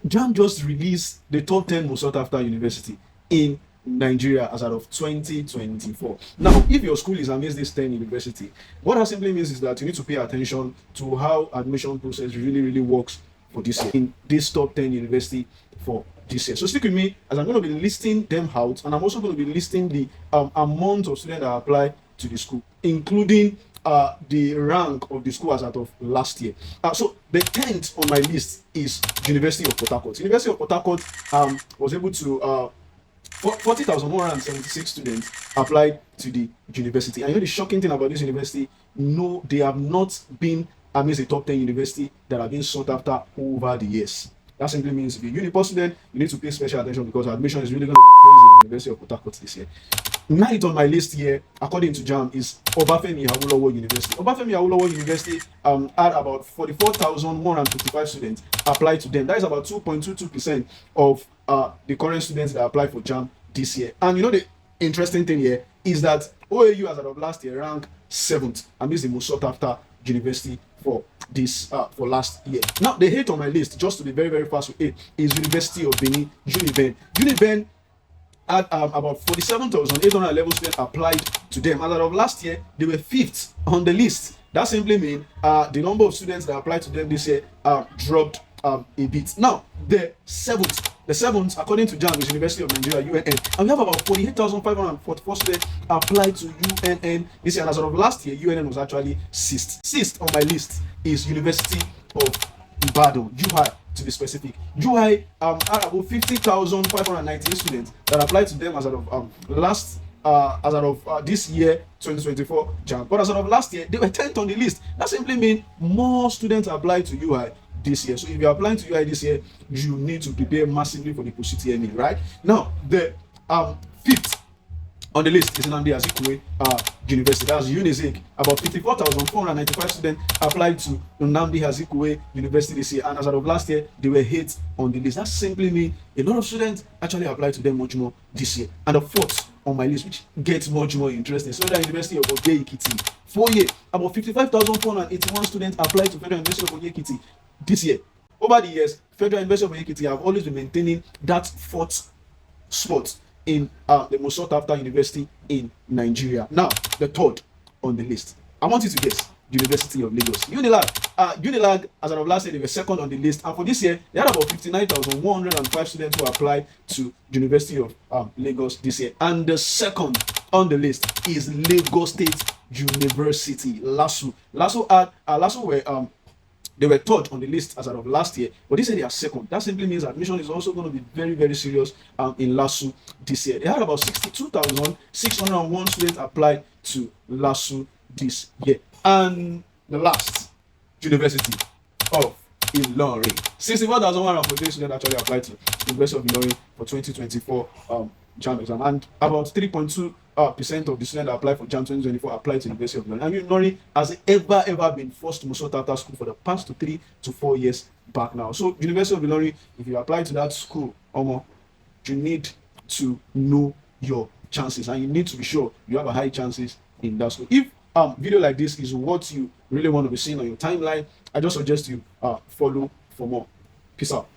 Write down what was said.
JAMB just released the top 10 most sought after university in Nigeria as out of 2024. Now, if your school is amidst this 10 university, what that simply means is that you need to pay attention to how admission process really works for this year in this top 10 university for this year. So stick with me as I'm going to be listing them out, and I'm also going to be listing the amount of students that apply to the school, including the rank of the school as out of last year. So the 10th on my list is University of Port Harcourt. University of Port Harcourt was able to 40,176 students applied to the university. And you know the shocking thing about this university? No, they have not been amidst the top 10 university that have been sought after over the years. That simply means if you're a Uniport student, you need to pay special attention because admission is really going to be crazy in the University of Port Harcourt this year. Ninth on my list here, according to JAMB, is Obafemi Awolowo University. Obafemi Awolowo University had about 44,155 students applied to them. That is about 2.22% of the current students that apply for JAMB this year. And you know the interesting thing here is that OAU as of last year ranked 7th, and this is the most sought after university for this for last year. Now the 8th on my list, just to be very fast with it, is University of Benin, UNIBEN. UNIBEN had about 47,811 students applied to them. As of last year, they were 5th on the list. That simply means the number of students that applied to them this year dropped a bit. Now the 7th, according to JAMB, is University of Nigeria, UNN, and we have about 48,544 students applied to UNN this year. And as of last year, UNN was actually 6th. 6th on my list is University of Ibadan, UI to be specific. UI had about 50,519 students that applied to them as of this year 2024 JAMB. But as of last year, they were 10th on the list. That simply means more students applied to UI this year. So if you're applying to UI this year, you need to prepare massively for the post-UTME, right? Now the 5th on the list is Nnamdi Azikiwe University. That's UNIZIK. About 54,495 students applied to Nnamdi Azikiwe University this year, and as of last year, they were 8th on the list. That simply means a lot of students actually applied to them much more this year. And the 4th on my list, which gets much more interesting, so the University of Oye Ekiti. 4 year, about 55,481 students applied to Federal University of Oye Ekiti this year. Over the years, Federal University of Oye Ekiti have always been maintaining that 4th spot in the most sought after university in Nigeria. Now, the 3rd on the list, I want you to guess. University of Lagos, UNILAG. As of last year, they were 2nd on the list, and for this year, they had about 59,105 students who applied to University of Lagos this year. And the 2nd on the list is Lagos State University, LASU. LASU were they were 3rd on the list as of last year, but this year they are 2nd. That simply means admission is also going to be very serious in LASU this year. They had about 62,601 students applied to LASU this year. And the last, University of Ilorin. 64,148 students actually applied to University of Ilorin for 2024 JAMB exam, and about 3.2% of the students that applied for JAMB 2024 applied to University of Ilorin. And Ilorin has ever been first most sought after school for the past 3 to 4 years back now. So University of Ilorin, if you apply to that school, you need to know your chances, and you need to be sure you have a high chances in that school. If video like this is what you really want to be seeing on your timeline, I just suggest you follow for more. Peace out.